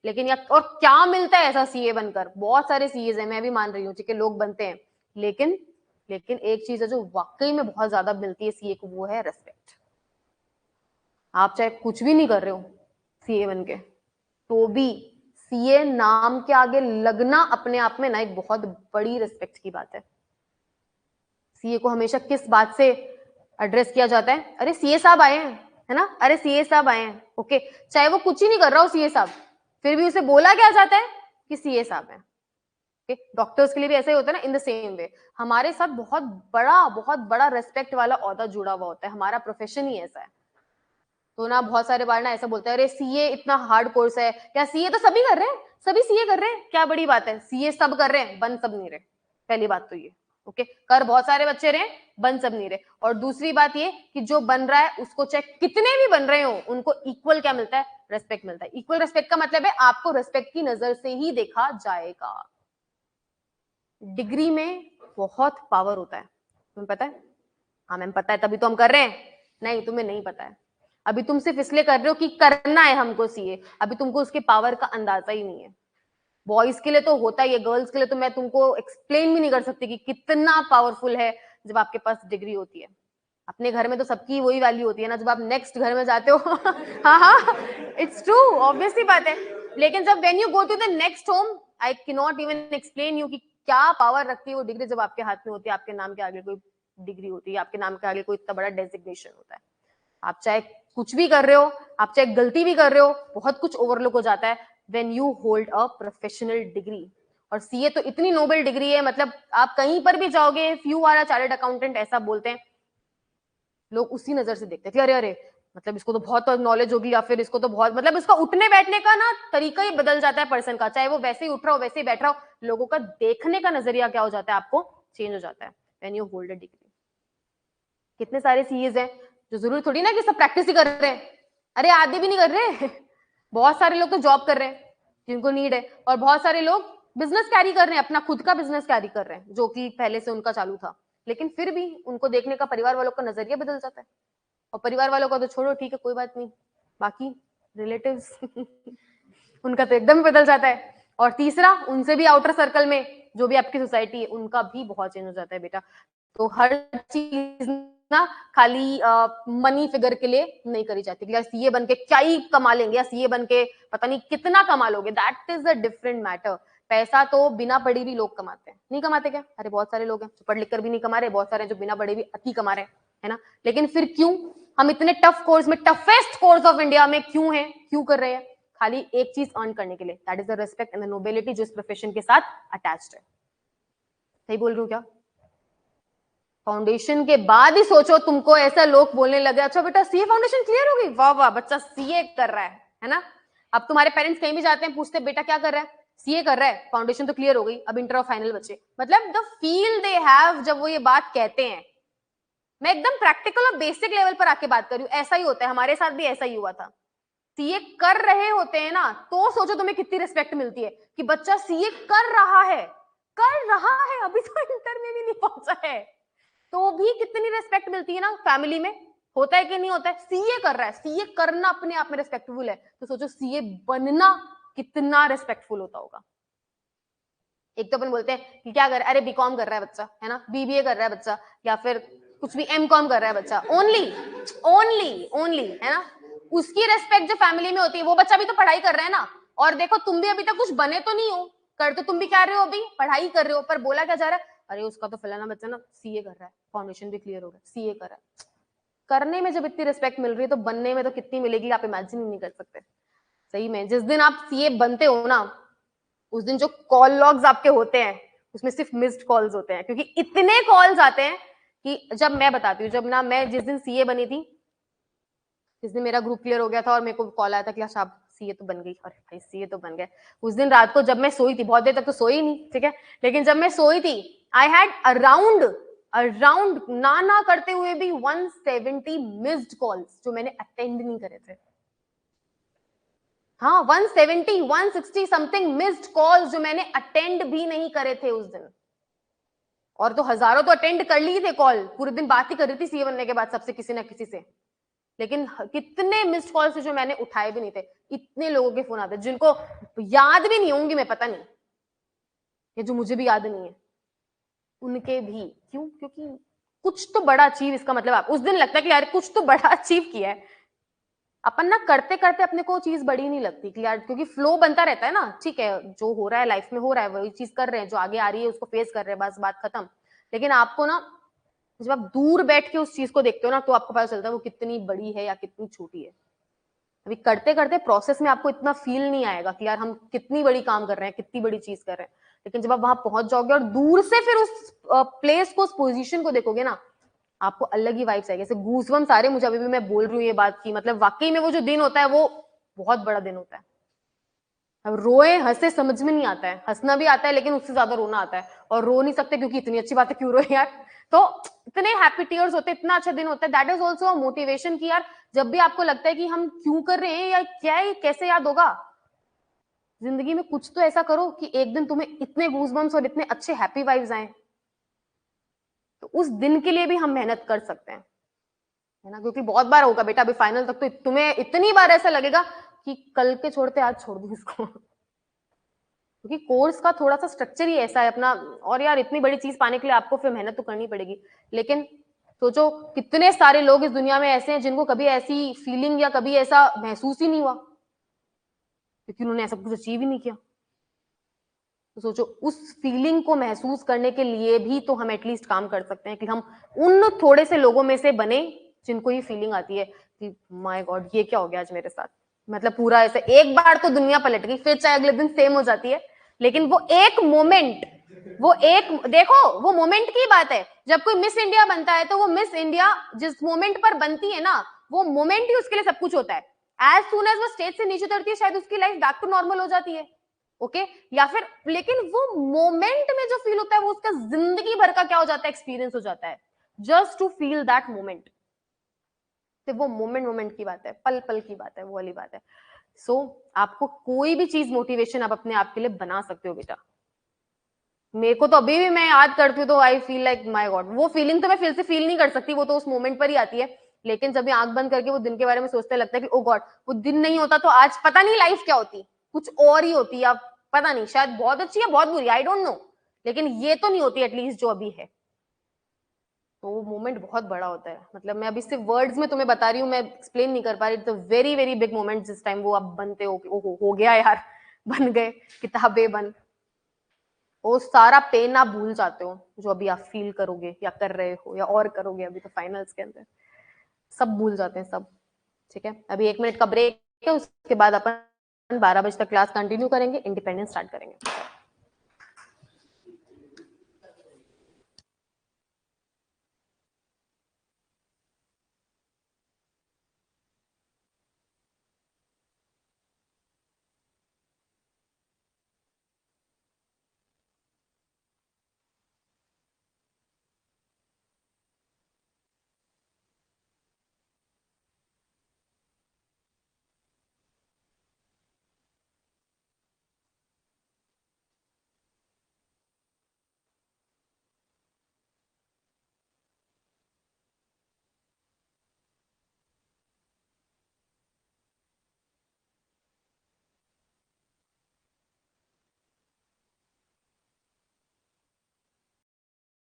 लेकिन या और क्या मिलता है ऐसा सीए बनकर? बहुत सारे सीएज हैं, मैं भी मान रही हूँ, ठीक है, लोग बनते हैं, लेकिन एक चीज है जो वाकई में बहुत ज्यादा मिलती है सीए को, वो है रेस्पेक्ट। आप चाहे कुछ भी नहीं कर रहे हो सीए बन के, तो भी सीए नाम के आगे लगना अपने आप में ना एक बहुत बड़ी रिस्पेक्ट की बात है। सीए को हमेशा किस बात से एड्रेस किया जाता है? अरे सीए साहब आए हैं, है ना, अरे सीए साहब आए हैं, ओके, चाहे वो कुछ ही नहीं कर रहा हो सीए साहब, फिर भी उसे बोला क्या जाता है कि सीए साहब है। डॉक्टर्स के लिए भी ऐसा ही होता है ना, इन द सेम वे हमारे साथ बहुत बड़ा रेस्पेक्ट वाला औहदा जुड़ा हुआ होता है, हमारा प्रोफेशन ही ऐसा है। तो ना बहुत सारे बार ना ऐसा बोलते हैं, अरे सीए इतना हार्ड कोर्स है, क्या सीए तो सभी कर रहे हैं, सभी सीए कर रहे हैं, क्या बड़ी बात है, सीए सब कर रहे हैं, बन सब नहीं रहे। पहली बात तो ये, ओके, कर बहुत सारे बच्चे रहे, बन सब नहीं रहे। और दूसरी बात ये कि जो बन रहा है उसको चाहे कितने भी बन रहे हो, उनको इक्वल क्या मिलता है? रेस्पेक्ट मिलता है। इक्वल रेस्पेक्ट का मतलब है आपको रेस्पेक्ट की नजर से ही देखा जाएगा। डिग्री में बहुत पावर होता है, तुम्हें पता है? हाँ मैम पता है, तभी तो हम कर रहे हैं। नहीं, तुम्हें नहीं पता है, अभी तुम सिर्फ इसलिए कर रहे हो कि करना है हमको सीए, अभी तुमको उसके पावर का अंदाजा ही नहीं है। बॉयज के लिए तो होता ही है, गर्ल्स के लिए तो मैं तुमको एक्सप्लेन भी नहीं कर सकती कि कितना पावरफुल है जब आपके पास डिग्री होती है। अपने घर में तो सबकी वही वैल्यू होती है ना, जब आप नेक्स्ट घर में जाते हो हाँ हाँ, इट्स ट्रू, ऑब्वियसली बात है। लेकिन जब when you go to the next home, I can not even explain you कि क्या पावर रखती है वो डिग्री जब आपके हाथ में होती है, आपके नाम के आगे कोई डिग्री होती है, आपके नाम के आगे कोई इतना बड़ा डेजिग्नेशन होता है। आप चाहे कुछ भी कर रहे हो, आप चाहे गलती भी कर रहे हो, बहुत कुछ ओवरलुक हो जाता है when you hold a professional degree. और सीए तो इतनी नोबल डिग्री है, मतलब आप कहीं पर भी जाओगे, if you are a chartered accountant ऐसा बोलते हैं, लोग उसी नजर से देखते हैं कि अरे अरे, मतलब इसको तो बहुत नॉलेज होगी, या फिर इसको तो बहुत, मतलब इसका उठने बैठने का ना तरीका ही बदल जाता है पर्सन का, चाहे वो वैसे ही उठ रहा हो वैसे ही बैठ रहा हो, लोगों का देखने का नजरिया क्या हो जाता है, आपको चेंज हो जाता है when you hold a degree. कितने सारे सीएज हैं जो जरूरी थोड़ी ना कि सब प्रैक्टिस ही कर रहे हैं, अरे आधे भी नहीं कर रहे बहुत सारे लोग तो जॉब कर रहे हैं जिनको नीड है, और बहुत सारे लोग बिजनेस कैरी कर रहे हैं, अपना खुद का बिजनेस कैरी कर रहे हैं जो कि पहले से उनका चालू था, लेकिन फिर भी उनको देखने का परिवार वालों का नजरिया बदल जाता है। और परिवार वालों का तो छोड़ो, ठीक है कोई बात नहीं, बाकी रिलेटिव्स उनका तो एकदम बदल जाता है। और तीसरा, उनसे भी आउटर सर्कल में जो भी आपकी सोसाइटी है उनका भी बहुत चेंज हो जाता है बेटा। तो हर चीज ना खाली मनी फिगर के लिए नहीं करी जाती कि यार सीए बन के क्या ही कमा लेंगे, या सीए बन के पता नहीं कितना कमा लोगे, that is a different matter. पैसा तो बिना पढ़ी भी लोग कमाते हैं, नहीं कमाते क्या? अरे बहुत सारे लोग हैं जो पढ़ लिख कर भी नहीं कमा रहे, बहुत सारे जो बिना पढ़े भी अति कमा रहे हैं, है ना। लेकिन फिर क्यों हम इतने टफ कोर्स में, टफेस्ट कोर्स ऑफ इंडिया में क्यों है, क्यों कर रहे हैं? खाली एक चीज अर्न करने के लिए, that is the respect and the nobility जो इस प्रोफेशन के साथ अटैच्ड है। सही बोल रही हूँ क्या? फाउंडेशन के बाद ही सोचो तुमको ऐसा लोग बोलने लगे, अच्छा बेटा सीए फाउंडेशन क्लियर हो गई, वाह वाह बच्चा सीए कर रहा है ना। अब तुम्हारे पेरेंट्स कहीं भी जाते हैं पूछते बेटा क्या कर रहा है, सीए कर रहा है, फाउंडेशन तो क्लियर हो गई, अब इंटर और फाइनल बचे। मतलब द फील दे हैव जब वो ये बात कहते हैं, मैं एकदम प्रैक्टिकल और बेसिक लेवल पर आके बात कर रही हूँ, ऐसा ही होता है, हमारे साथ भी ऐसा ही हुआ था। सीए कर रहे होते हैं ना, तो सोचो तुम्हें कितनी रिस्पेक्ट मिलती है कि बच्चा सीए कर रहा है, अभी तो इंटर में भी नहीं पहुंचा है, तो भी कितनी रिस्पेक्ट मिलती है ना फैमिली में। होता है कि नहीं होता है? सीए कर रहा है, सीए करना अपने आप में रिस्पेक्टफुल है, तो सोचो सीए बनना कितना रिस्पेक्टफुल होता होगा। एक तो अपन बोलते हैं कि क्या कर रहा है, अरे बीकॉम कर रहा है बच्चा, है ना, बीबीए कर रहा है बच्चा, या फिर कुछ भी एमकॉम कर रहा है बच्चा, ओनली ओनली ओनली, है ना। उसकी रेस्पेक्ट जो फैमिली में होती है, वो बच्चा भी तो पढ़ाई कर रहा है ना, और देखो तुम भी अभी तक कुछ बने तो नहीं हो, कर तो तुम भी क्या रहे हो, अभी पढ़ाई कर रहे हो, पर बोला क्या जा रहा है, अरे उसका तो फलाना बच्चा ना सीए कर रहा है, फाउंडेशन भी क्लियर हो गया, सीए कर रहा है। करने में जब इतनी रिस्पेक्ट मिल रही है तो बनने में तो कितनी मिलेगी, आप इमेजिन ही नहीं कर सकते। सही में जिस दिन आप सीए बनते हो ना, उस दिन जो कॉल लॉग्स आपके होते हैं उसमें सिर्फ मिस्ड कॉल्स होते हैं, क्योंकि इतने कॉल्स आते हैं कि जब मैं बताती हूँ, जब ना मैं जिस दिन सीए बनी थी, जिस दिन मेरा ग्रुप क्लियर हो गया था और मेरे को कॉल आया था कि अच्छा आप सीए तो बन गई, अरे भाई सीए तो बन गए। उस दिन रात को जब मैं सोई थी, बहुत देर तक तो सोई नहीं, ठीक है, लेकिन जब मैं सोई थी, आई हैड अराउंड अराउंड ना ना करते हुए भी 170 मिस्ड कॉल्स जो मैंने अटेंड नहीं करे थे। हाँ 170 160 समथिंग मिस्ड कॉल्स जो मैंने अटेंड भी नहीं करे थे उस दिन। और तो हजारों तो अटेंड कर ली थे कॉल, पूरे दिन बात ही कर रही थी सीए बनने के बाद सबसे, किसी ना किसी से। लेकिन कितने मिस्ड कॉल से जो मैंने उठाए भी नहीं थे, इतने लोगों के फोन आते जिनको याद भी नहीं होंगी, मैं पता नहीं, ये जो मुझे भी याद नहीं है उनके भी। क्यों? क्योंकि कुछ तो बड़ा अचीव, इसका मतलब आप उस दिन लगता है कि यार कुछ तो बड़ा अचीव किया है। अपन ना करते करते अपने को चीज बड़ी नहीं लगती कि यार, क्योंकि फ्लो बनता रहता है ना, ठीक है जो हो रहा है लाइफ में हो रहा है, वही चीज कर रहे हैं, जो आगे आ रही है उसको फेस कर रहे हैं, बस बात खत्म। लेकिन आपको ना जब आप दूर बैठ के उस चीज को देखते हो ना, तो आपको पता चलता है वो कितनी बड़ी है या कितनी छोटी है। अभी करते करते प्रोसेस में आपको इतना फील नहीं आएगा कि यार हम कितनी बड़ी काम कर रहे हैं, कितनी बड़ी चीज कर रहे हैं। लेकिन जब आप वहां पहुंच जाओगे और दूर से फिर उस प्लेस को, उस पोजीशन को देखोगे ना, आपको अलग ही वाइब्स आएगी। जैसे गूज़बम्स सारे मुझे, अभी भी मैं बोल रही हूँ ये बात की, मतलब वाकई में वो जो दिन होता है वो बहुत बड़ा दिन होता है। अब रोए हंसे समझ में नहीं आता है, हंसना भी आता है लेकिन उससे ज्यादा रोना आता है, और रो नहीं सकते क्योंकि इतनी अच्छी बात है, क्यों रोए यार। तो इतने हैप्पी टीयर्स होते हैं, इतना अच्छा दिन होता है। दैट इज ऑल्सो मोटिवेशन की यार, जब भी आपको लगता है कि हम क्यों कर रहे हैं या क्या है, कैसे याद होगा, जिंदगी में कुछ तो ऐसा करो कि एक दिन तुम्हें इतने गूज़बम्स और इतने अच्छे हैप्पी वाइब्स आए। तो उस दिन के लिए भी हम मेहनत कर सकते हैं, है ना, क्योंकि बहुत बार होगा बेटा, अभी फाइनल तक तो तुम्हें इतनी बार ऐसा लगेगा कि कल के छोड़ते आज छोड़ दूं इसको। क्योंकि कोर्स का थोड़ा सा स्ट्रक्चर ही ऐसा है अपना, और यार इतनी बड़ी चीज पाने के लिए आपको फिर मेहनत तो करनी पड़ेगी। लेकिन सोचो कितने सारे लोग इस दुनिया में ऐसे हैं जिनको कभी ऐसी फीलिंग या कभी ऐसा महसूस ही नहीं हुआ, क्योंकि उन्होंने ऐसा कुछ अचीव ही नहीं किया। तो सोचो उस फीलिंग को महसूस करने के लिए भी तो हम एटलीस्ट काम कर सकते हैं कि हम उन थोड़े से लोगों में से बने जिनको ये फीलिंग आती है कि माय गॉड ये क्या हो गया आज मेरे साथ। मतलब पूरा ऐसे एक बार तो दुनिया पलट गई, फिर चाहे अगले दिन सेम हो जाती है, लेकिन वो एक मोमेंट, वो एक देखो वो मोमेंट की बात है। जब कोई मिस इंडिया बनता है तो वो मिस इंडिया जिस मोमेंट पर बनती है ना, वो मोमेंट ही उसके लिए सब कुछ होता है। एज सुन एज वो स्टेज से नीचे उतरती है, शायद उसकी लाइफ बैक टू नॉर्मल हो जाती है, ओके या फिर, लेकिन वो मोमेंट में जो फील होता है वो उसका जिंदगी भर का क्या हो जाता है, एक्सपीरियंस हो जाता है, just to feel that moment. तो वो मोमेंट मोमेंट की बात है, पल पल की बात है, वो वाली बात है। सो आपको कोई भी चीज मोटिवेशन आप अपने आप के लिए बना सकते हो बेटा। मेरे को तो अभी भी मैं याद करती हूँ तो I feel like my God, वो फीलिंग तो मैं फिर से फील नहीं कर सकती, वो तो उस मोमेंट पर ही आती है। लेकिन जब मैं आंख बंद करके वो दिन के बारे में सोचते लगता है कि ओ गॉड, वो दिन नहीं होता तो आज पता नहीं लाइफ क्या होती, कुछ और ही होती, या पता नहीं शायद बहुत अच्छी या बहुत बुरी, आई डोंट नो, लेकिन ये तो नहीं होती एटलीस्ट जो अभी है। तो वो मोमेंट बहुत बड़ा होता है। मतलब मैं अभी सिर्फ वर्ड्स में तुम्हें बता रही हूँ, मैं एक्सप्लेन नहीं कर पा रही। It's a very very big moment जिस टाइम वो आप बनते हो कि ओहो हो गया यार, बन गए, किताबें बन, वो सारा पेन आप भूल जाते हो जो अभी आप फील करोगे या कर रहे हो या और करोगे अभी तो फाइनल्स के अंदर, सब भूल जाते हैं सब। ठीक है, अभी 1 मिनट का ब्रेक है, उसके बाद अपन 12 बजे तक क्लास कंटिन्यू करेंगे, इंडिपेंडेंस स्टार्ट करेंगे।